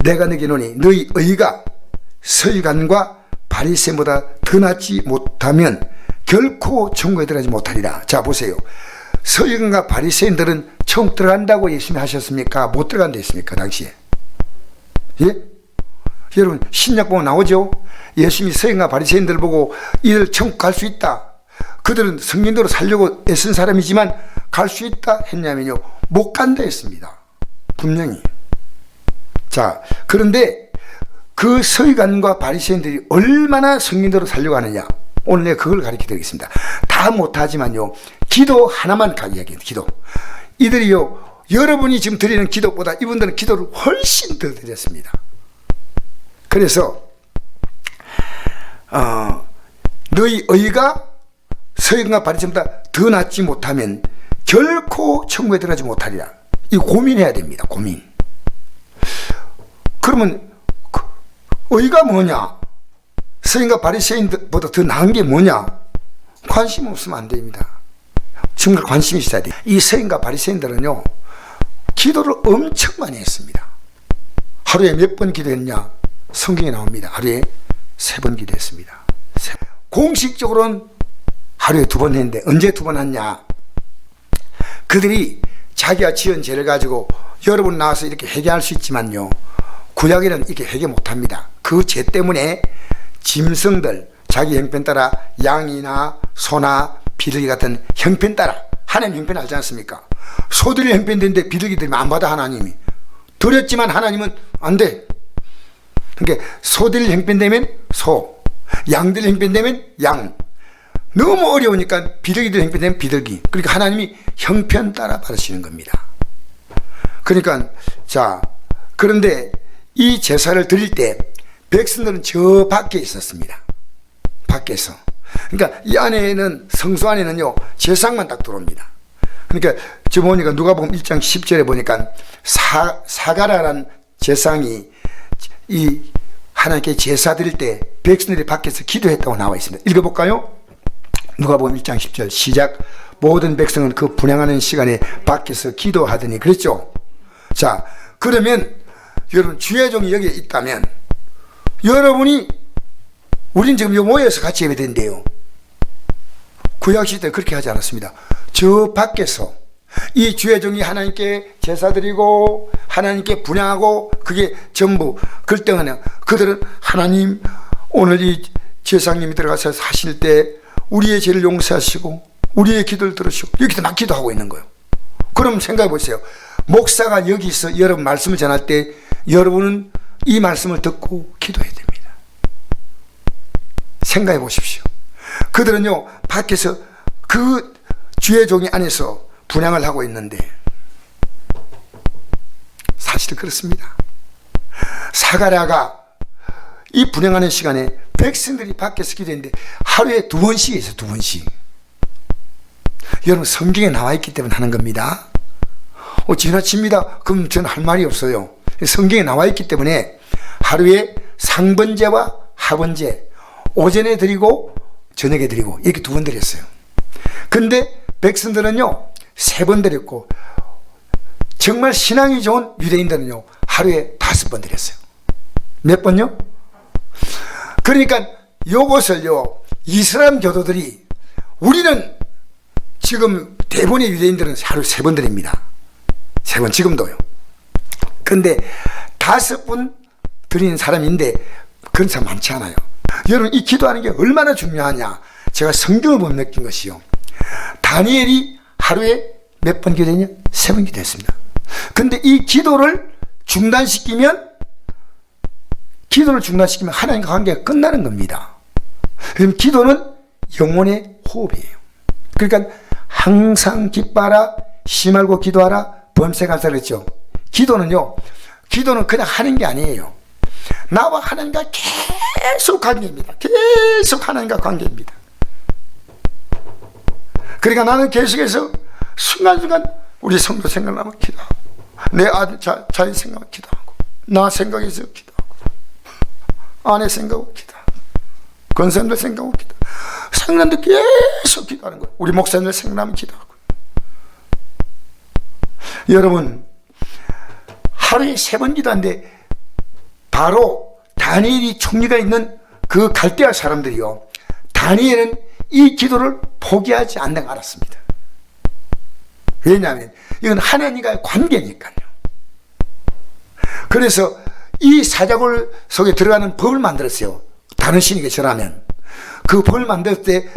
내가 너희노니 너희 의가 서기관과 바리새인보다 더 낫지 못하면 결코 천국에 들어가지 못하리라. 자 보세요. 서기관과 바리새인들은 천국 들어간다고 예수님이 하셨습니까? 못 들어간다 했습니까? 당시에. 예? 여러분 신약 보면 나오죠. 예수님이 서기관과 바리새인들을 보고 이들 천국 갈 수 있다. 그들은 성령대로 살려고 애쓴 사람이지만 갈 수 있다 했냐면요, 못 간다 했습니다. 분명히. 자, 그런데 그 서기관과 바리새인들이 얼마나 성령대로 살려고 하느냐, 오늘 내가 그걸 가르쳐 드리겠습니다. 다 못하지만요, 기도 하나만 이야기해요. 기도. 이들이요, 여러분이 지금 드리는 기도보다 이분들은 기도를 훨씬 더 드렸습니다. 그래서 너희 의가 서기관과 바리새인보다 더 낫지 못하면 결코 천국에 들어가지 못하리라. 이 고민해야 됩니다. 고민. 그러면 의가 뭐냐? 서기관과 바리새인보다 더 나은 게 뭐냐? 관심 없으면 안 됩니다. 정말 관심이 있어야 돼요. 이 서기관과 바리새인들은요, 기도를 엄청 많이 했습니다. 하루에 몇 번 기도했냐? 성경에 나옵니다. 하루에 3번 기도했습니다. 공식적으로는 하루에 2번 했는데 언제 2번 했냐? 그들이 자기가 지은 죄를 가지고 여러분 나와서 이렇게 회개할 수 있지만요, 구약에는 이렇게 회개 못합니다. 그 죄 때문에 짐승들, 자기 형편 따라 양이나 소나 비둘기 같은 형편 따라, 하나님 형편 알지 않습니까? 소들이 형편인데 비둘기 들면 안 받아. 하나님이 드렸지만 하나님은 안 돼. 그러니까 소들이 형편되면 소, 양들이 형편되면 양. 너무 어려우니까 비둘기들 형편되면 비둘기. 그러니까 하나님이 형편 따라 받으시는 겁니다. 그러니까 자, 그런데 이 제사를 드릴 때 백성들은 저 밖에 있었습니다. 밖에서. 그러니까 이 안에는, 성소 안에는요, 제사장만 딱 들어옵니다. 그러니까 저 보니까 누가복음 1장 10절에 보니까 사가라라는 제사장이 이 하나님께 제사 드릴 때 백성들이 밖에서 기도했다고 나와 있습니다. 읽어볼까요? 누가복음 1장 10절 시작. 모든 백성은 그 분향하는 시간에 밖에서 기도하더니, 그랬죠. 자, 그러면 여러분 주의 종이 여기에 있다면 여러분이, 우린 지금 요 모여서 같이 예배된대요. 구약시대 그렇게 하지 않았습니다. 저 밖에서 이 주의 종이 하나님께 제사 드리고 하나님께 분향하고, 그게 전부 그럴 때 그냥 그들은 하나님, 오늘 이 제사장님이 들어가서 하실 때 우리의 죄를 용서하시고 우리의 기도를 들으시고 이렇게 막 기도하고 있는 거예요. 그럼 생각해 보세요. 목사가 여기서 여러분 말씀을 전할 때 여러분은 이 말씀을 듣고 기도해야 됩니다. 생각해 보십시오. 그들은요, 밖에서 그 주의 종이 안에서 분향을 하고 있는데, 사실 그렇습니다. 사가랴가 이 분향하는 시간에 백성들이 밖에서 기도했는데 하루에 2번씩 있어요. 2번씩. 여러분 성경에 나와 있기 때문에 하는 겁니다. 지나칩니다. 그럼 저는 할 말이 없어요. 성경에 나와 있기 때문에 하루에 상번제와 하번제, 오전에 드리고 저녁에 드리고 이렇게 2번 드렸어요. 근데 백성들은요 3번 드렸고, 정말 신앙이 좋은 유대인들은요 하루에 5번 드렸어요. 몇 번요? 그러니까 요것을요, 이슬람 교도들이, 우리는 지금 대부분의 유대인들은 하루에 3번 드립니다. 3번 지금도요. 근데 5번 드리는 사람인데 그런 사람 많지 않아요. 여러분 이 기도하는 게 얼마나 중요하냐, 제가 성경을 보면 느낀 것이요, 다니엘이 하루에 몇 번 기도했냐? 3번 기도했습니다. 근데 이 기도를 중단시키면 하나님과 관계가 끝나는 겁니다. 그럼 기도는 영혼의 호흡이에요. 그러니까 항상 기뻐하라, 쉬지 말고 기도하라, 범세 감사를 했죠. 기도는 그냥 하는 게 아니에요. 나와 하나님과 계속 관계입니다. 계속 하나님과 관계입니다. 그러니까 나는 계속해서 순간순간 우리 성도 생각나면 기도하고, 내 아들 자녀 생각하면 기도하고, 나 생각해서 기도하고, 아내 생각하고 기도하고, 권사님들 생각하고 기도하고, 생각나는데 계속 기도하는 거예요. 우리 목사님들 생각나면 기도하고. 여러분 하루에 3번 기도하는데 바로 다니엘이 총리가 있는 그 갈대아 사람들이요, 다니엘은 이 기도를 포기하지 않는 걸 알았습니다. 왜냐하면 이건 하나님과의 관계니까요. 그래서 이 사자굴 속에 들어가는 법을 만들었어요. 다른 신에게 절하면. 그 법을 만들 때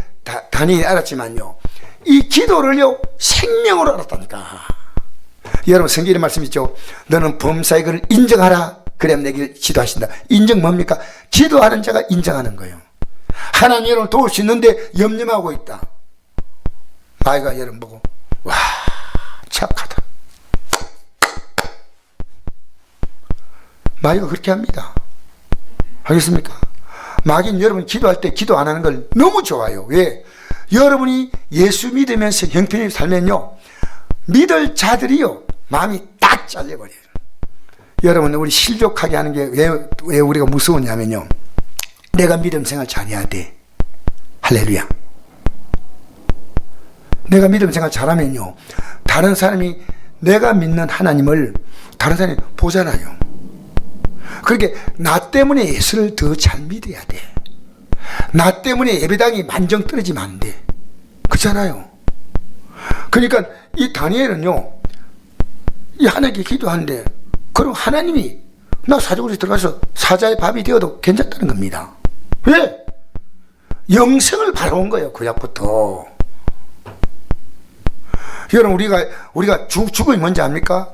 다니엘이 알았지만요, 이 기도를요 생명으로 알았다니까. 여러분, 성경에 말씀 있죠. 너는 범사의 그를 인정하라, 그래야 내게 기도하신다. 인정 뭡니까? 기도하는 자가 인정하는 거예요. 하나님 여러분을 도울 수 있는데 염려하고 있다. 마귀가 여러분 보고 와 착하다. 마귀가 그렇게 합니다. 알겠습니까? 마귀는 여러분 기도할 때 기도 안 하는 걸 너무 좋아요. 왜? 여러분이 예수 믿으면서 형편이 살면요, 믿을 자들이요 마음이 딱 잘려버려요. 여러분, 우리 실족하게 하는 게 왜 우리가 무서우냐면요, 내가 믿음 생활 잘해야 돼. 할렐루야. 내가 믿음 생활 잘하면요, 다른 사람이 내가 믿는 하나님을 다른 사람이 보잖아요. 그렇게 나 때문에 예수를 더 잘 믿어야 돼. 나 때문에 예배당이 만정 떨어지면 안 돼. 그렇잖아요. 그러니까 이 다니엘은요, 이 하나님께 기도하는데, 그럼 하나님이 나 사자굴에 들어가서 사자의 밥이 되어도 괜찮다는 겁니다. 왜? 영생을 바라본 거예요, 구약부터. 여러분, 우리가 죽음이 뭔지 압니까?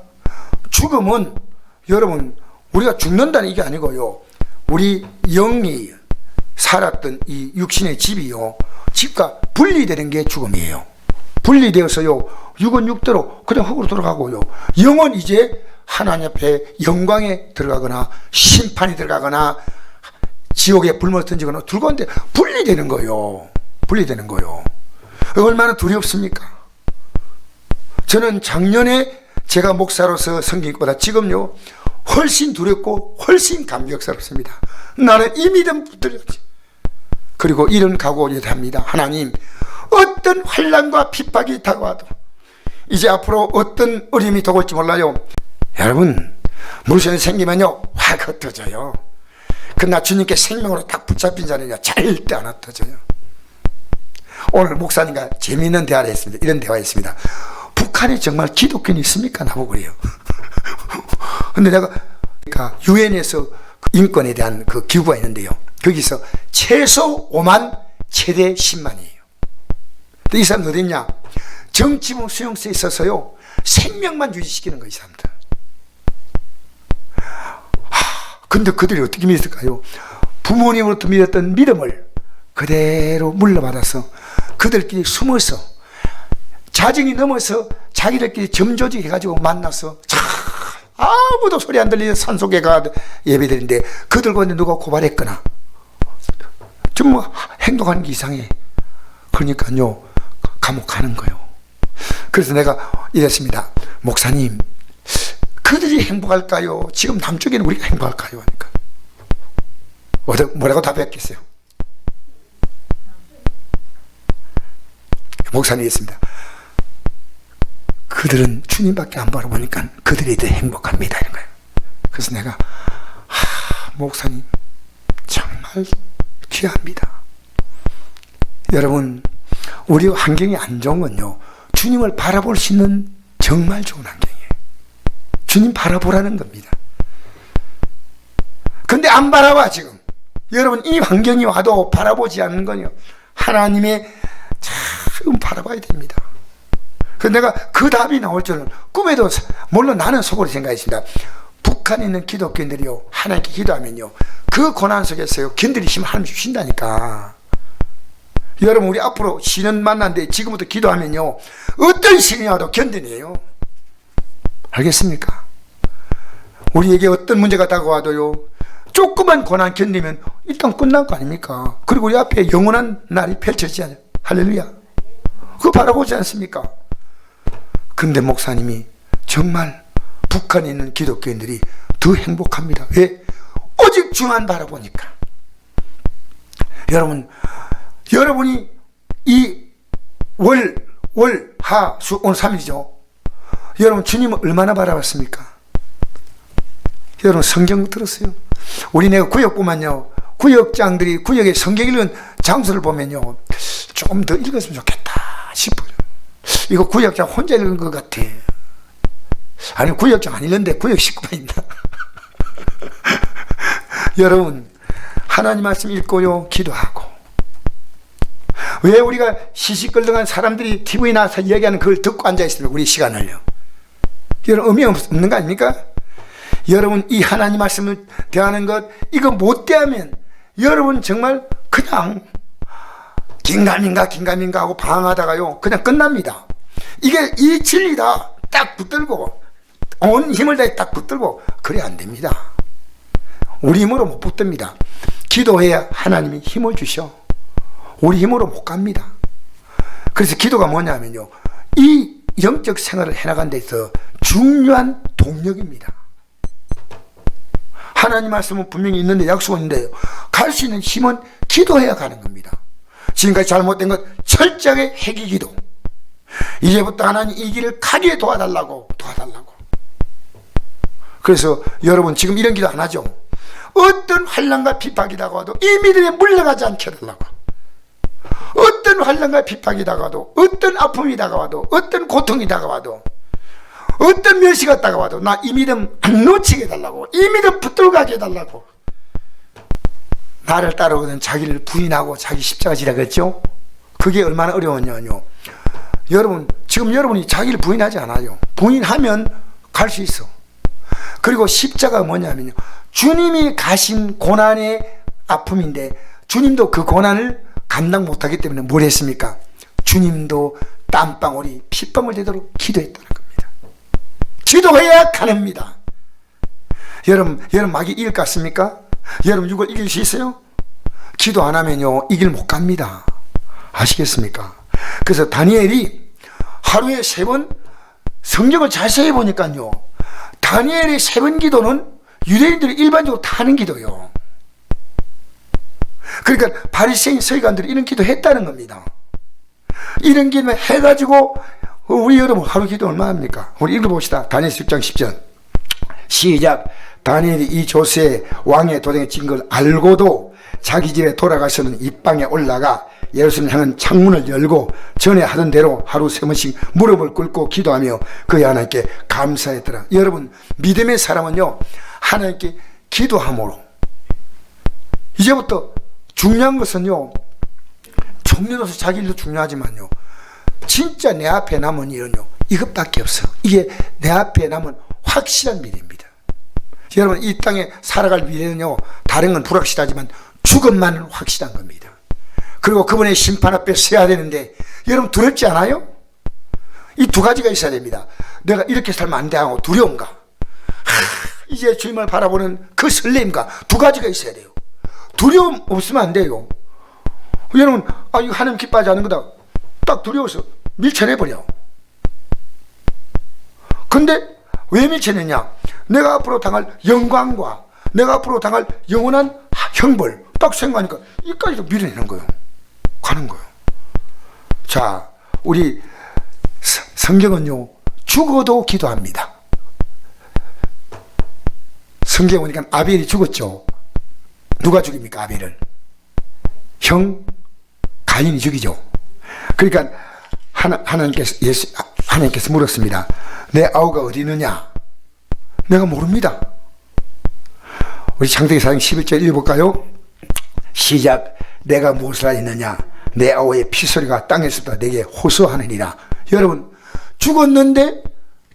죽음은 여러분, 우리가 죽는다는 이게 아니고요, 우리 영이 살았던 이 육신의 집이요, 집과 분리되는 게 죽음이에요. 분리되어서요, 육은 육대로 그냥 흙으로 돌아가고요, 영은 이제 하나님 앞에 영광에 들어가거나 심판이 들어가거나 지옥에 불못 던지거나 둘 가운데 분리되는 거예요. 분리되는 거예요. 얼마나 두렵습니까? 저는 작년에 제가 목사로서 섬기기보다 지금요 훨씬 두렵고 훨씬 감격스럽습니다. 나는 이 믿음 붙들렸지. 그리고 이런 각오를 합니다. 하나님, 어떤 환난과 핍박이 다가와도, 이제 앞으로 어떤 어려움이 다가올지 몰라요. 여러분, 물선이 생기면요 확 흩어져요. 그러나 주님께 생명으로 딱 붙잡힌 자는요 절대 안 흩어져요. 오늘 목사님과 재미있는 대화를 했습니다. 이런 대화했습니다. 북한에 정말 기독교는 있습니까? 나보고 그래요. 근데 내가 유엔에서 인권에 대한 그 기구가 있는데요, 거기서 최소 5만 최대 10만이에요. 근데 이 사람은 어딨냐? 정치범 수용소에 있어서요 생명만 유지시키는 거예요, 이 사람들. 근데 그들이 어떻게 믿었을까요? 부모님으로부터 믿었던 믿음을 그대로 물려받아서 그들끼리 숨어서 자정이 넘어서 자기들끼리 점조직 해가지고 만나서 아무도 소리 안 들리는 산속에 가 예배드리는데 그들 가운데 누가 고발했거나 좀 행동하는 게 이상해. 그러니까요 감옥 가는 거예요. 그래서 내가 이랬습니다. 목사님, 그들이 행복할까요? 지금 남쪽에는 우리가 행복할까요? 하니까 뭐라고 답했겠어요? 목사님이 했습니다. 그들은 주님밖에 안 바라보니까 그들이 더 행복합니다. 이런 거예요. 그래서 내가 목사님 정말 귀합니다. 여러분, 우리 환경이 안 좋은 건요, 주님을 바라볼 수 있는 정말 좋은 환경이에요. 주님 바라보라는 겁니다. 근데 안 바라봐. 지금 여러분, 이 환경이 와도 바라보지 않는 건요, 하나님의 참 바라봐야 됩니다. 그래서 내가 그 답이 나올 줄은 꿈에도, 물론 나는 속으로 생각했습니다. 북한에 있는 기독교인들이요 하나님께 기도하면요 그 고난 속에서요 견디시면 하나님 주신다니까. 여러분, 우리 앞으로 시는 만난데 지금부터 기도하면요 어떤 시련이 와도 견디네요. 알겠습니까? 우리에게 어떤 문제가 다가와도요 조그만 고난 견디면 일단 끝난 거 아닙니까? 그리고 우리 앞에 영원한 날이 펼쳐지잖아요. 할렐루야. 그거 바라보지 않습니까? 근데 목사님이 정말 북한에 있는 기독교인들이 더 행복합니다. 왜? 오직 주만 바라보니까. 여러분이 이 월, 하, 수, 오늘 3일이죠. 여러분, 주님은 얼마나 바라봤습니까? 여러분, 성경 들었어요. 우리네 구역 보면요, 구역장들이 구역에 성경 읽는 장소를 보면요, 조금 더 읽었으면 좋겠다 싶어요. 이거 구역장 혼자 읽은 것 같아. 아니, 구역장 안 읽는데 구역 식구가 있나? 여러분, 하나님 말씀 읽고요, 기도하고. 왜 우리가 시시껄렁한 사람들이 TV에 나와서 이야기하는 그걸 듣고 앉아있습니까? 우리 시간을요. 여러분, 의미 없는 거 아닙니까? 여러분, 이 하나님 말씀을 대하는 것, 이거 못 대하면 여러분 정말 그냥 긴가민가 하고 방황하다가요, 그냥 끝납니다. 이게 이 진리다 딱 붙들고 온 힘을 다해 딱 붙들고 그래 안 됩니다. 우리 힘으로 못 붙듭니다. 기도해야 하나님이 힘을 주셔. 우리 힘으로 못 갑니다. 그래서 기도가 뭐냐면요, 이 영적 생활을 해나가는 데 있어 중요한 동력입니다. 하나님 말씀은 분명히 있는데, 약속은 있는데요, 갈 수 있는 힘은 기도해야 가는 겁니다. 지금까지 잘못된 것 철저하게 회개기도. 이제부터 하나님 이 길을 가게 도와달라고. 그래서 여러분, 지금 이런 기도 안 하죠? 어떤 환난과 핍박이 다가와도 이 믿음에 물러가지 않게 해달라고. 어떤 환난과 핍박이 다가와도, 어떤 아픔이 다가와도, 어떤 고통이 다가와도, 어떤 멸시가 다가와도 나 이 믿음 안 놓치게 해달라고. 이 믿음 붙들고 가게 해달라고. 나를 따르거든 자기를 부인하고 자기 십자가 지라 그랬죠? 그게 얼마나 어려웠냐면요, 여러분, 지금 여러분이 자기를 부인하지 않아요. 부인하면 갈 수 있어. 그리고 십자가가 뭐냐면요, 주님이 가신 고난의 아픔인데 주님도 그 고난을 감당 못하기 때문에 뭘 했습니까? 주님도 땀방울이 핏방울 되도록 기도했다는 겁니다. 기도해야 가능합니다. 여러분 막이 이길 것 같습니까? 여러분 이걸 이길 수 있어요? 기도 안 하면요, 이 길 못 갑니다. 아시겠습니까? 그래서 다니엘이 하루에 3번, 성경을 자세히 보니까요, 다니엘의 3번 기도는 유대인들이 일반적으로 다 하는 기도요. 그러니까 바리새인 서기관들이 이런 기도 했다는 겁니다. 이런 기도 해가지고 우리 여러분 하루 기도 얼마 합니까? 우리 읽어봅시다. 다니엘 6장 10절 시작. 다니엘이 이 조세 왕의 도장에 찍은 걸 알고도 자기 집에 돌아가서는 입방에 올라가 예루살렘 향한 창문을 열고 전에 하던 대로 하루 3번씩 무릎을 꿇고 기도하며 그의 하나님께 감사했더라. 여러분, 믿음의 사람은요, 하나님께 기도함으로. 이제부터 중요한 것은요, 종류로서 자기 일도 중요하지만요, 진짜 내 앞에 남은 일은요, 이것밖에 없어. 이게 내 앞에 남은 확실한 미래입니다. 여러분, 이 땅에 살아갈 미래는요, 다른 건 불확실하지만 죽음만은 확실한 겁니다. 그리고 그분의 심판 앞에 서야 되는데, 여러분 두렵지 않아요? 이 두 가지가 있어야 됩니다. 내가 이렇게 살면 안 돼 하고 두려움과 이제 주님을 바라보는 그 설렘과 두 가지가 있어야 돼요. 두려움 없으면 안 돼요. 여러분, 이거 하나님 기뻐하지 않는 거다, 딱 두려워서 밀쳐내버려. 근데 왜 밀쳐내냐? 내가 앞으로 당할 영광과 내가 앞으로 당할 영원한 형벌 딱 생각하니까 이까지도 밀어내는 거예요. 가는 거예요. 자, 우리 성경은요, 죽어도 기도합니다. 성경에 보니까 아벨이 죽었죠. 누가 죽입니까? 아벨을. 형 가인이 죽이죠. 그러니까 하나님께서 물었습니다. 내 아우가 어디 있느냐? 내가 모릅니다. 우리 창세기 4장 11절 읽어볼까요? 시작. 내가 무엇을 하였느냐? 내 아우의 피소리가 땅에서부터 내게 호소하느니라. 여러분, 죽었는데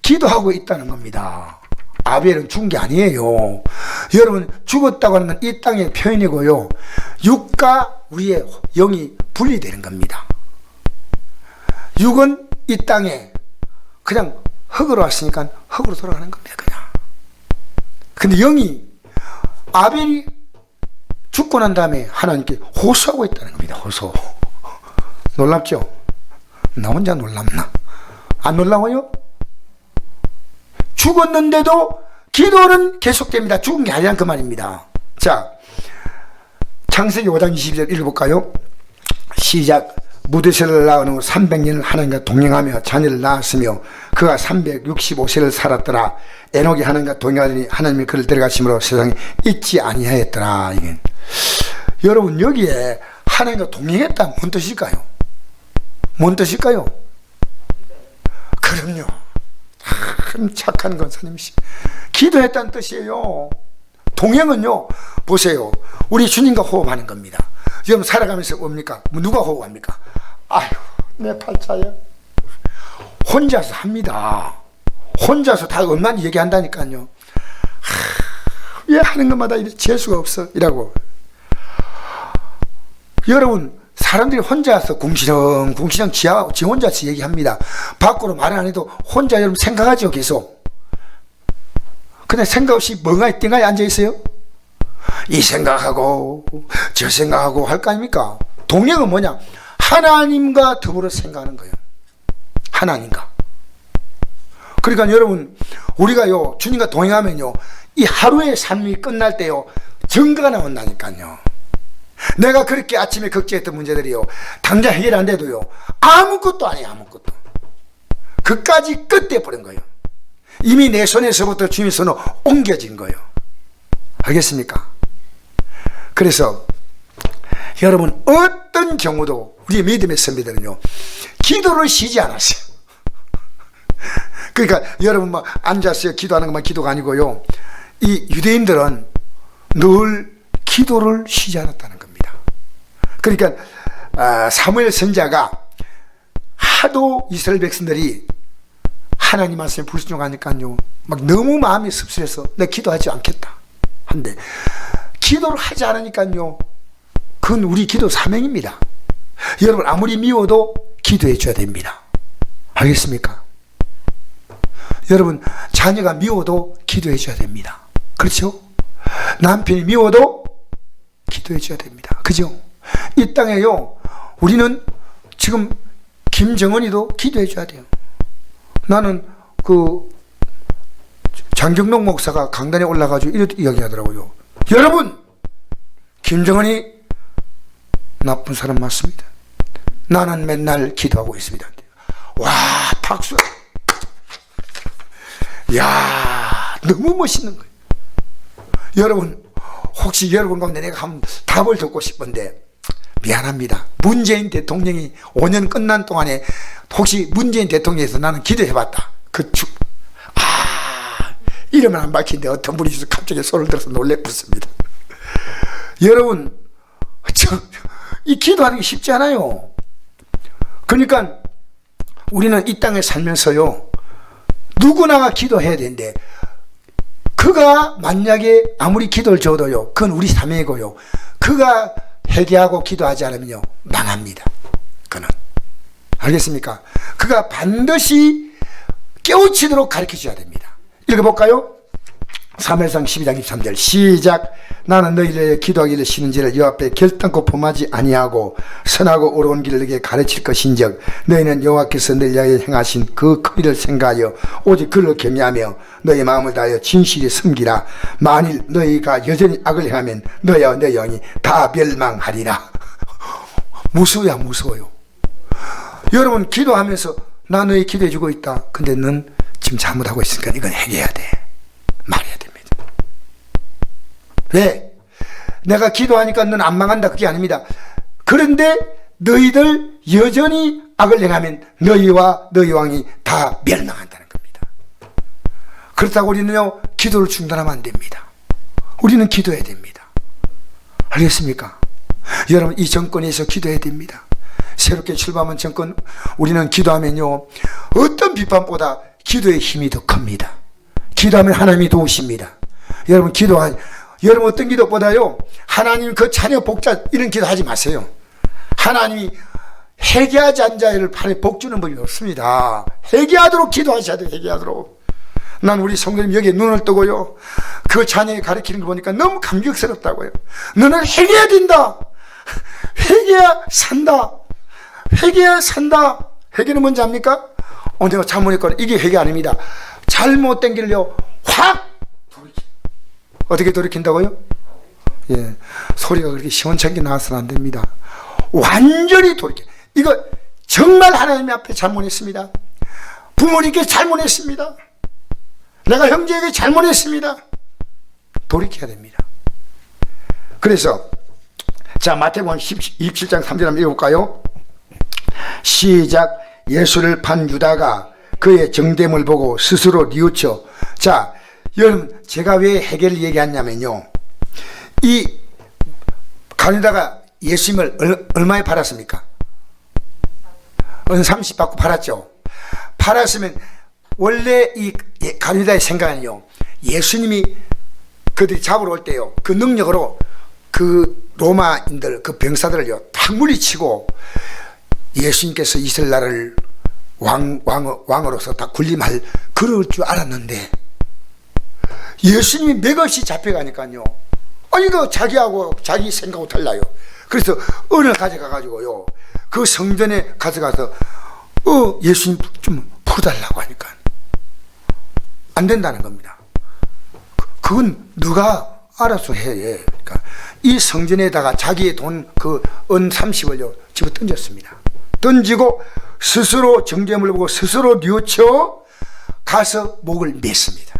기도하고 있다는 겁니다. 아벨은 죽은 게 아니에요. 여러분, 죽었다고 하는 건 이 땅의 표현이고요, 육과 위의 영이 분리되는 겁니다. 육은 이 땅에 그냥 흙으로 왔으니까 흙으로 돌아가는 겁니다. 그냥. 근데 영이, 아벨이 죽고 난 다음에 하나님께 호소하고 있다는 겁니다. 호소. 놀랍죠? 나 혼자 놀랍나? 안 놀라워요? 죽었는데도 기도는 계속됩니다. 죽은 게 아니란 그 말입니다. 자, 창세기 5장 22절 읽어볼까요? 시작. 무드셀을 낳은 후 300년을 하나님과 동행하며 자녀를 낳았으며 그가 365세를 살았더라. 에녹이 하나님과 동행하더니 하나님이 그를 데려가심으로 세상에 있지 아니하였더라. 이게 여러분, 여기에 하나님과 동행했다 뭔 뜻일까요? 뭔 뜻일까요? 그럼요, 참 착한 권사님이시. 기도했다는 뜻이에요. 동행은요, 보세요, 우리 주님과 호흡하는 겁니다. 여러분 살아가면서 뭡니까? 누가 호흡합니까? 아유, 내 팔자야. 혼자서 합니다. 혼자서 다 엄만 얘기한다니까요. 왜 하는 것마다 재수가 없어 이라고. 여러분, 사람들이 혼자서 궁시렁 지 혼자서 얘기합니다. 밖으로 말 안 해도 혼자 여러분 생각하죠. 계속. 그냥 생각 없이 멍하니 띵하니 앉아있어요. 이 생각하고 저 생각하고 할 거 아닙니까? 동행은 뭐냐? 하나님과 더불어 생각하는 거예요. 하나님과. 그러니까 여러분, 우리가요 주님과 동행하면요 이 하루의 삶이 끝날 때요 증거가 나온다니까요. 내가 그렇게 아침에 걱정했던 문제들이요 당장 해결 안 돼도요 아무것도 아니에요. 아무것도. 그까지 끝내 버린 거예요. 이미 내 손에서부터 주님의 손으로 옮겨진 거예요. 알겠습니까? 그래서 여러분, 어떤 경우도 우리 믿음의 선배들은요 기도를 쉬지 않았어요. 그러니까 여러분 막 앉았어요 기도하는 것만 기도가 아니고요, 이 유대인들은 늘 기도를 쉬지 않았다는 겁니다. 그러니까 사무엘 선지자가 하도 이스라엘 백성들이 하나님 말씀에 불순종하니까요 막 너무 마음이 씁쓸해서 내가 기도하지 않겠다 한데, 기도를 하지 않으니까요 그건 우리 기도 사명입니다. 여러분, 아무리 미워도 기도해 줘야 됩니다. 알겠습니까? 여러분, 자녀가 미워도 기도해 줘야 됩니다. 그렇죠? 남편이 미워도 기도해 줘야 됩니다. 그죠? 이 땅에요 우리는 지금 김정은이도 기도해 줘야 돼요. 나는 그 장경록 목사가 강단에 올라가지고 이렇게 이야기하더라고요. 여러분, 김정은이 나쁜 사람 맞습니다. 나는 맨날 기도하고 있습니다. 와, 박수. 야, 너무 멋있는 거예요. 여러분, 혹시 여러분 가운데 내가 한번 답을 듣고 싶은데 미안합니다. 문재인 대통령이 5년 끝난 동안에 혹시 문재인 대통령에서 나는 기도해봤다. 이름은 안 밝힌데 어떤 분이 갑자기 손을 들어서 놀래붙습니다. 여러분, 이 기도하는 게 쉽지 않아요. 그러니까 우리는 이 땅에 살면서요 누구나가 기도해야 되는데, 그가 만약에 아무리 기도를 줘도요 그건 우리 사명이고요, 그가 회개하고 기도하지 않으면요 망합니다. 그는. 알겠습니까? 그가 반드시 깨우치도록 가르쳐 줘야 됩니다. 읽어볼까요? 사무엘상 12장 23절 시작. 나는 너희를 기도하기를 쉬는지를 여호와 앞에 결단코 범하지 아니하고 선하고 옳은 길을 너희에게 가르칠 것인즉 너희는 여호와께서 너희에게 행하신 그 크기를 생각하여 오직 그를 경외하며 너희 마음을 다하여 진실히 섬기라. 만일 너희가 여전히 악을 행하면 너희와 내 영이 다 멸망하리라. 무서워야 무서워요. 여러분, 기도하면서 나 너희 기도해 주고 있다. 근데 넌 지금 잘못하고 있으니까 이건 해결해야 돼. 말해야 됩니다. 왜? 내가 기도하니까 넌 안 망한다, 그게 아닙니다. 그런데 너희들 여전히 악을 행하면 너희와 너희 왕이 다 멸망한다는 겁니다. 그렇다고 우리는요 기도를 중단하면 안 됩니다. 우리는 기도해야 됩니다. 알겠습니까? 여러분, 이 정권에서 기도해야 됩니다. 새롭게 출범한 정권, 우리는 기도하면요 어떤 비판보다 기도의 힘이 더 큽니다. 기도하면 하나님이 도우십니다. 여러분, 여러분 어떤 기도보다요 하나님 그 자녀 복자 이런 기도 하지 마세요. 하나님이 회개하지 않은 자를 팔에 복 주는 법이 없습니다. 회개하도록 기도하셔야 돼요. 회개하도록. 난 우리 성도님 여기에 눈을 뜨고요 그 자녀에 가르치는 거 보니까 너무 감격스럽다고요. 너는 회개해야 된다. 회개해야 산다. 회개해야 산다. 회개는 뭔지 압니까? 내가 잘못했거나 이게 회개 아닙니다. 잘못된 길을요 확 어떻게 돌이킨다고요? 예, 소리가 그렇게 시원찮게 나와서는 안 됩니다. 완전히 돌이켜. 이거 정말 하나님 앞에 잘못했습니다. 부모님께 잘못했습니다. 내가 형제에게 잘못했습니다. 돌이켜야 됩니다. 그래서 자, 마태복음 27장 3절 한번 읽어볼까요? 시작. 예수를 판 유다가 그의 정됨을 보고 스스로 뉘우쳐. 자, 여러분, 제가 왜 해결을 얘기하냐면요, 이 가룟유다가 예수님을 얼마에 팔았습니까? 은 30 받고 팔았죠. 팔았으면 원래 이 가룟유다의 생각은요, 예수님이 그들이 잡으러 올 때요, 그 능력으로 그 로마인들, 그 병사들을요 탁 물리치고 예수님께서 이스라엘 나라를 왕으로서 다 군림할 그럴 줄 알았는데, 예수님이 맥없이 잡혀가니까요, 이거 자기하고 자기 생각하고 달라요. 그래서 은을 가져가가지고요, 그 성전에 가져가서 예수님 좀 풀어달라고 하니까 안 된다는 겁니다. 그건 누가 알아서 해. 그러니까 이 성전에다가 자기의 돈 그 은 30을요 집어 던졌습니다. 던지고 스스로 정죄물을 보고 스스로 뉘우쳐 가서 목을 맸습니다.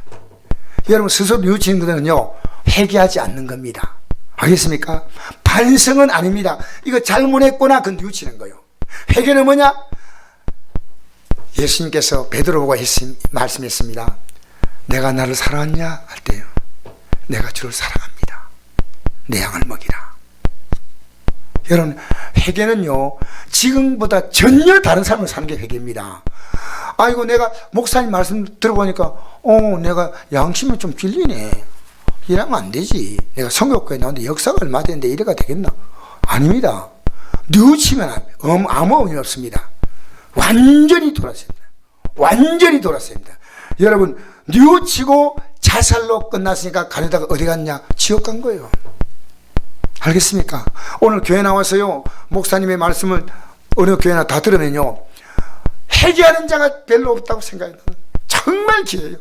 여러분, 스스로 뉘우치는 것은요 회개하지 않는 겁니다. 알겠습니까? 반성은 아닙니다. 이거 잘못했구나, 그건 뉘우치는 거예요. 회개는 뭐냐? 예수님께서 베드로 보고 말씀했습니다. 내가 나를 사랑하냐 할 때요, 내가 주를 사랑합니다. 내 양을 먹이라. 여러분, 회개는요 지금보다 전혀 다른 삶을 사는 게 회개입니다. 아이고, 내가 목사님 말씀 들어보니까 내가 양심이 좀 길리네, 이러면 안 되지. 내가 성교교회 나오는데 역사가 얼마 됐는데 이래가 되겠나? 아닙니다. 뉘우치면 아무 의미 없습니다. 완전히 돌았습니다. 완전히 돌았습니다. 여러분, 뉘우치고 자살로 끝났으니까 가려다가 어디 갔냐? 지옥 간 거예요. 알겠습니까? 오늘 교회 나와서요 목사님의 말씀을 어느 교회나 다 들으면요 회개하는 자가 별로 없다고 생각해요. 정말 기회예요.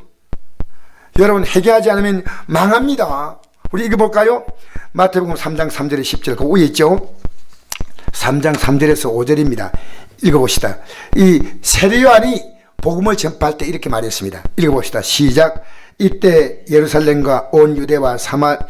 여러분, 회개하지 않으면 망합니다. 우리 읽어볼까요? 마태복음 3장 3절에 10절 그 위에 있죠. 3장 3절에서 5절입니다. 읽어봅시다. 이 세례요한이 복음을 전파할 때 이렇게 말했습니다. 읽어봅시다. 시작. 이때 예루살렘과 온 유대와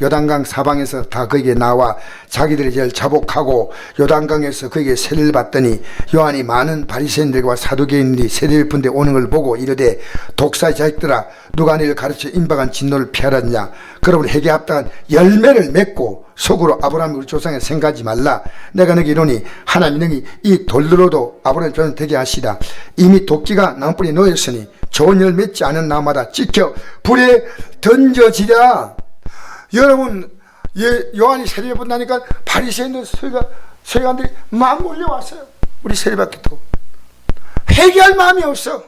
요단강 사방에서 다 그에게 나와 자기들의 죄를 자복하고 요단강에서 그에게 세례를 받더니, 요한이 많은 바리새인들과 사두개인들이 세례를 푼데 오는 걸 보고 이르되, 독사의 자식들아, 누가 너를 가르쳐 임박한 진노를 피하라느냐? 그러므로 회개에 합당한 열매를 맺고 속으로 아브라함이 우리 조상에 생각하지 말라. 내가 너에게 이르노니 하나님이 너희 이 돌로라도 아브라함의 조상 되게 하시다. 이미 도끼가 나무뿌리에 놓였으니 좋은 열 맺지 않은 나무마다 찍혀 불에 던져지랴. 여러분, 요한이 세례를 본다니까 바리새인들 서기관들이 막 몰려왔어요. 우리 세례받겠다고. 회개할 마음이 없어.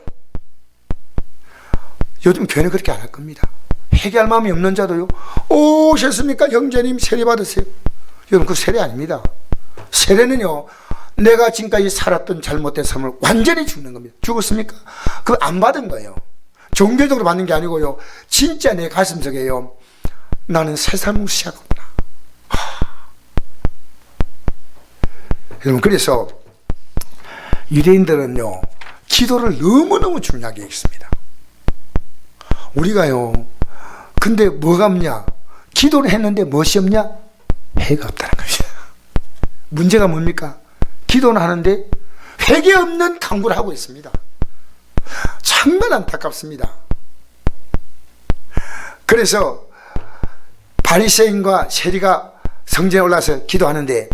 요즘 교회는 그렇게 안 할 겁니다. 회개할 마음이 없는 자도요, 오셨습니까 형제님 세례 받으세요. 여러분, 그 세례 아닙니다. 세례는요 내가 지금까지 살았던 잘못된 삶을 완전히 죽는 겁니다. 죽었습니까? 그거 안 받은 거예요. 종교적으로 받는 게 아니고요, 진짜 내 가슴속에요, 나는 새 삶을 시작하구나. 여러분, 그래서 유대인들은요 기도를 너무너무 중요하게 했습니다. 우리가요, 근데 뭐가 없냐? 기도를 했는데 무엇이 없냐? 회개가 없다는 것이야. 문제가 뭡니까? 기도는 하는데 회개 없는 강구를 하고 있습니다. 정말 안타깝습니다. 그래서 바리새인과 세리가 성전에 올라서 기도하는데,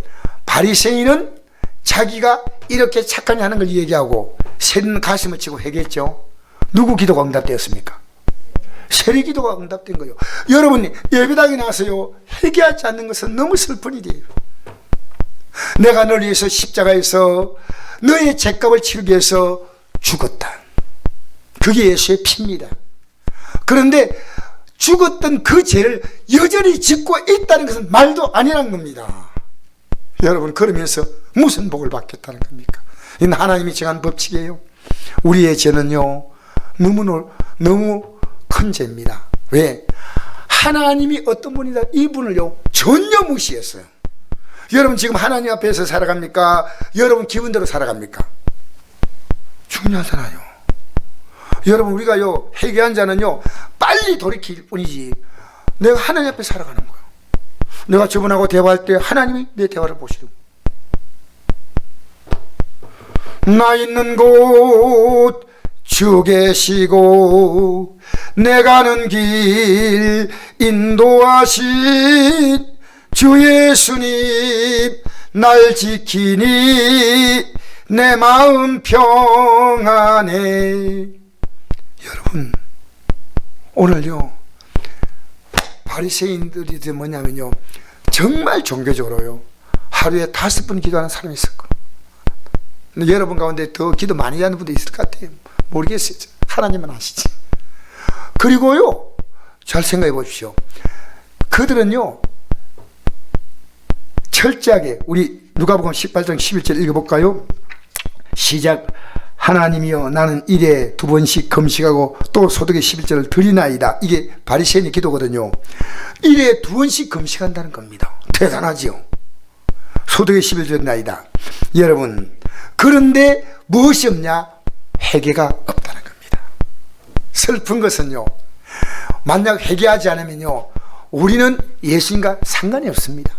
바리새인은 자기가 이렇게 착하게 하는 걸 얘기하고 세리는 가슴을 치고 회개했죠. 누구 기도가 응답되었습니까? 세리 기도가 응답된 거예요. 여러분, 예배당에 나와서요 회개하지 않는 것은 너무 슬픈 일이에요. 내가 너를 위해서 십자가에서 너의 죄값을 치르기 위해서 죽었다. 그게 예수의 피입니다. 그런데 죽었던 그 죄를 여전히 짓고 있다는 것은 말도 아니라는 겁니다. 여러분, 그러면서 무슨 복을 받겠다는 겁니까? 이건 하나님이 정한 법칙이에요. 우리의 죄는요 너무 큰 죄입니다. 왜? 하나님이 어떤 분이다, 이분을요 전혀 무시했어요. 여러분 지금 하나님 앞에서 살아갑니까? 여러분 기분대로 살아갑니까? 중요하잖아요. 여러분 우리가요 회개한 자는요 빨리 돌이킬 뿐이지 내가 하나님 앞에 살아가는 거예요. 내가 저분하고 대화할 때 하나님이 내 대화를 보시고 나 있는 곳 주 계시고 내 가는 길 인도하신 주 예수님 날 지키니 내 마음 평안해. 여러분 오늘요 바리새인들이 뭐냐면요 정말 종교적으로요 하루에 5번 기도하는 사람이 있었고 여러분 가운데 더 기도 많이 하는 분도 있을 것 같아요. 모르겠어요. 하나님은 아시지. 그리고요 잘 생각해 보십시오. 그들은요 철저하게 우리 누가복음 18장 11절 읽어볼까요? 시작. 하나님이여 나는 일에 2번씩 금식하고 또 소득의 11절을 드리나이다. 이게 바리새인의 기도거든요. 일에 2번씩 금식한다는 겁니다. 대단하지요. 소득의 11절 나이다. 여러분 그런데 무엇이 없냐? 회개가 없다는 겁니다. 슬픈 것은요 만약 회개하지 않으면요 우리는 예수님과 상관이 없습니다.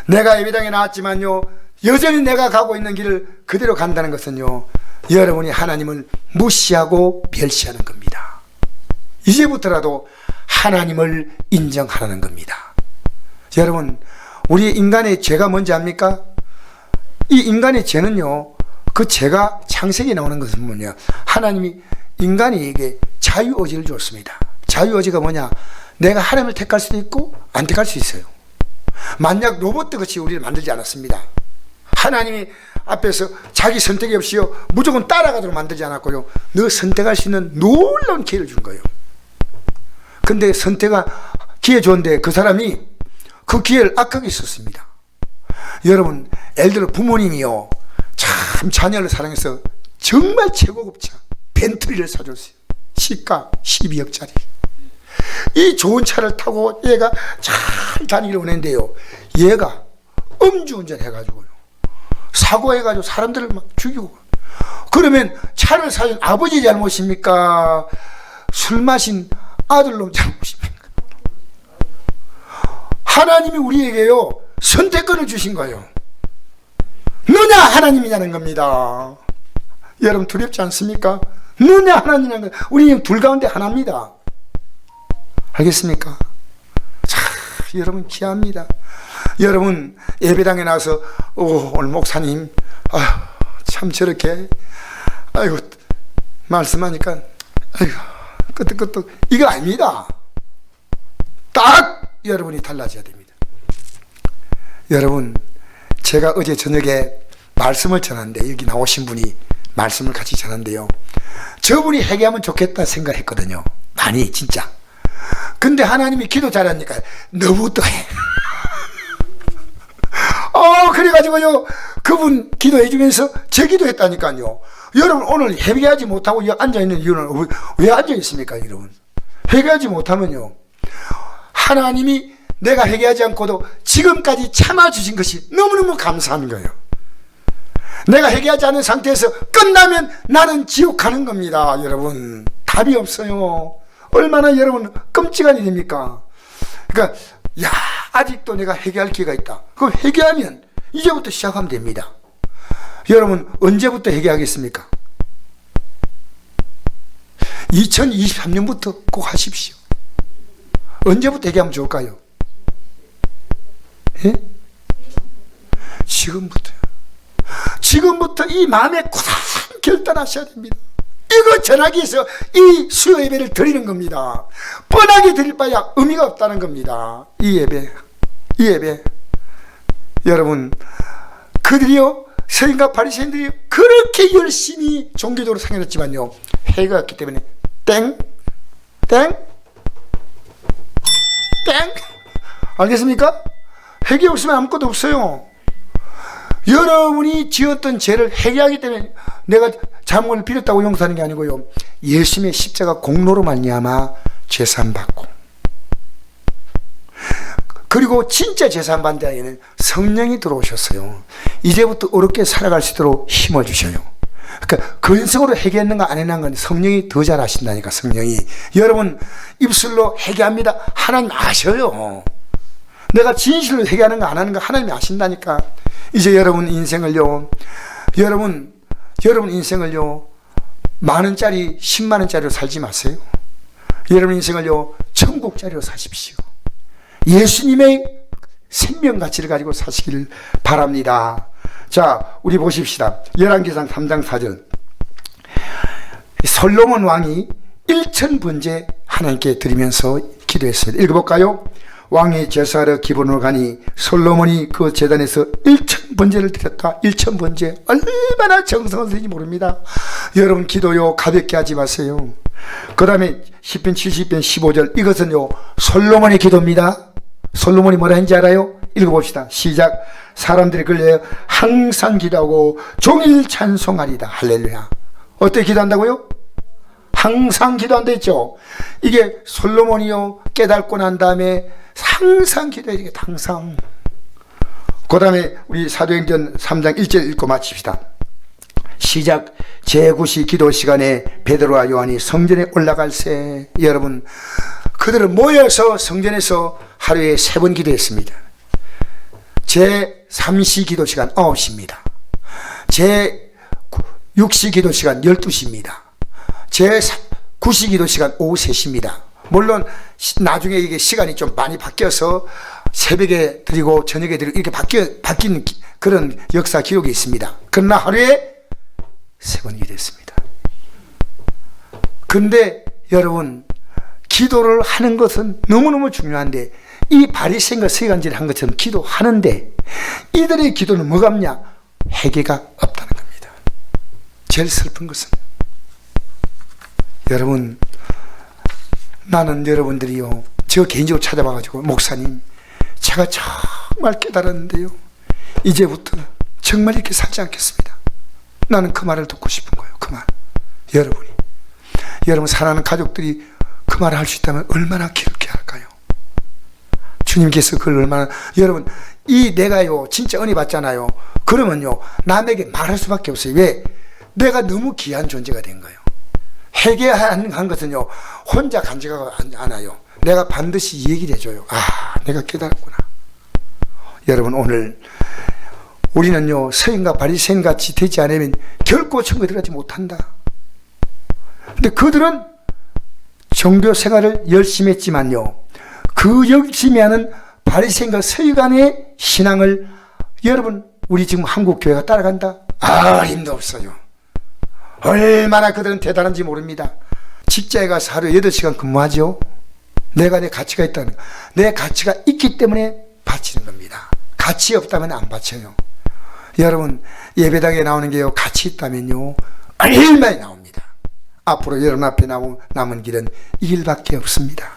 내가 예배당에 나왔지만요 여전히 내가 가고 있는 길을 그대로 간다는 것은요 여러분이 하나님을 무시하고 멸시하는 겁니다. 이제부터라도 하나님을 인정하라는 겁니다. 여러분 우리 인간의 죄가 뭔지 압니까? 이 인간의 죄는요 그 죄가 창세기에 나오는 것은 뭐냐? 하나님이 인간에게 자유의지를 줬습니다. 자유의지가 뭐냐? 내가 하나님을 택할 수도 있고 안 택할 수 있어요. 만약 로봇같이 우리를 만들지 않았습니다. 하나님이 앞에서 자기 선택이 없이요 무조건 따라가도록 만들지 않았고요 너 선택할 수 있는 놀라운 기회를 준 거예요. 근데 선택한 기회 줬는데 그 사람이 그 기회를 악하게 썼습니다. 여러분 예를 들어 부모님이요 참 자녀를 사랑해서 정말 최고급 차 벤틀리를 사줬어요. 시가 12억짜리 이 좋은 차를 타고 얘가 잘 다니기를 원했는데요 얘가 음주운전 해가지고요 사고해가지고 사람들을 막 죽이고 그러면 차를 사준 아버지 잘못입니까? 술 마신 아들놈 잘못입니까? 하나님이 우리에게요 선택권을 주신 거예요. 너냐 하나님이냐는 겁니다. 여러분 두렵지 않습니까? 너냐 하나님이냐는 거예요. 우리는 둘 가운데 하나입니다. 알겠습니까? 자, 여러분 귀합니다. 여러분 예배당에 나와서 오늘 목사님 참 저렇게 아이고 말씀하니까 아이고 끄떡끄떡 이거 아닙니다. 딱 여러분이 달라져야 됩니다. 여러분 제가 어제 저녁에 말씀을 전하는데 여기 나오신 분이 말씀을 같이 전하는데요 저분이 회개하면 좋겠다 생각했거든요. 많이 진짜. 근데 하나님이 기도 잘하니까 너무 또 해. 그래가지고요 그분 기도해 주면서 제 기도했다니까요. 여러분 오늘 회개하지 못하고 여기 앉아있는 이유는 왜 앉아있습니까? 여러분 회개하지 못하면요 하나님이 내가 회개하지 않고도 지금까지 참아주신 것이 너무너무 감사한 거예요. 내가 회개하지 않은 상태에서 끝나면 나는 지옥 가는 겁니다. 여러분 답이 없어요. 얼마나 여러분 끔찍한 일입니까? 그러니까 야 아직도 내가 회개할 기회가 있다. 그럼 회개하면 이제부터 시작하면 됩니다. 여러분 언제부터 회개하겠습니까? 2023년부터 꼭 하십시오. 언제부터 회개하면 좋을까요? 예? 지금부터요. 지금부터 이 마음에 굳은 결단하셔야 됩니다. 이거 전하기 위해서 이 수요 예배를 드리는 겁니다. 뻔하게 드릴 바야 의미가 없다는 겁니다. 이 예배 여러분 그들이요 서인과 바리새인들이 그렇게 열심히 종교적으로 상해졌지만요 회개가 없기 때문에 땡 알겠습니까? 회개 없으면 아무것도 없어요. 여러분이 지었던 죄를 회개하기 때문에 내가 잘못을 빌었다고 용서하는 게 아니고요 예수님의 십자가 공로로 말미암아 죄산 받고 그리고 진짜 재산반대에는 성령이 들어오셨어요. 이제부터 어렵게 살아갈 수 있도록 힘을 주셔요. 그러니까 근성으로 회개했는가 안 했는가 건 성령이 더 잘 아신다니까. 성령이. 여러분 입술로 회개합니다. 하나님 아셔요. 내가 진실로 회개하는가 안 하는가 하나님이 아신다니까. 이제 여러분 인생을요, 여러분 인생을요, 만원짜리 10만원짜리로 살지 마세요. 여러분 인생을요, 천국짜리로 사십시오. 예수님의 생명 가치를 가지고 사시길 바랍니다. 자, 우리 보십시다. 열왕기상 3장 4절. 솔로몬 왕이 1000번제 하나님께 드리면서 기도했습니다. 읽어볼까요? 왕이 제사하러 기본으로 가니 솔로몬이 그 제단에서 1000번제를 드렸다. 1000번제. 얼마나 정성스러운지 모릅니다. 여러분 기도요, 가볍게 하지 마세요. 그 다음에 시편 70편 15절. 이것은요, 솔로몬의 기도입니다. 솔로몬이 뭐라 했는지 알아요? 읽어봅시다. 시작. 사람들이 걸려 항상 기도하고 종일 찬송하리다. 할렐루야. 어떻게 기도한다고요? 항상 기도한다 했죠. 이게 솔로몬이요, 깨닫고 난 다음에 항상 기도해야 되겠다. 항상. 그 다음에 우리 사도행전 3장 1절 읽고 마칩시다. 시작. 제9시 기도 시간에 베드로와 요한이 성전에 올라갈새. 여러분, 그들은 모여서 성전에서 하루에 3번 기도했습니다. 제3시 기도 시간 9시입니다. 제6시 기도 시간 12시입니다. 제9시 기도 시간 오후 3시입니다. 물론 나중에 이게 시간이 좀 많이 바뀌어서 새벽에 드리고 저녁에 드리고 이렇게 바뀐 그런 역사 기록이 있습니다. 그러나 하루에 3번 기도했습니다. 그런데 여러분, 기도를 하는 것은 너무너무 중요한데, 이 바리새인과 서기관들이 한 것처럼 기도하는데 이들의 기도는 뭐가 없냐? 회개가 없다는 겁니다. 제일 슬픈 것은, 여러분, 나는 여러분들이요, 저 개인적으로 찾아봐가지고, 목사님, 제가 정말 깨달았는데요, 이제부터 정말 이렇게 살지 않겠습니다. 나는 그 말을 듣고 싶은 거예요. 그 말. 여러분 사랑하는 가족들이 그 말을 할 수 있다면 얼마나 기롭게 할까요? 주님께서 그걸 얼마나, 여러분, 내가요, 진짜 은혜 받잖아요. 그러면요, 남에게 말할 수밖에 없어요. 왜? 내가 너무 귀한 존재가 된 거예요. 회개한 것은요, 혼자 간직하고 않아요. 내가 반드시 얘기를 해줘요. 아, 내가 깨달았구나. 여러분, 오늘 우리는요, 서인과 바리새인 같이 되지 않으면 결코 천국에 들어가지 못한다. 근데 그들은 종교 생활을 열심히 했지만요, 그 열심히 하는 바리새인과 서기관의 신앙을 여러분, 우리 지금 한국 교회가 따라간다? 힘도 없어요. 얼마나 그들은 대단한지 모릅니다. 직장에 가서 하루에 8시간 근무하죠. 내가 내 가치가 있다는 거. 내 가치가 있기 때문에 바치는 겁니다. 가치 없다면 안 바쳐요. 여러분, 예배당에 나오는 게요, 가치 있다면요, 얼마나 나옵니다. 앞으로 여러분 앞에 남은 길은 이 길밖에 없습니다.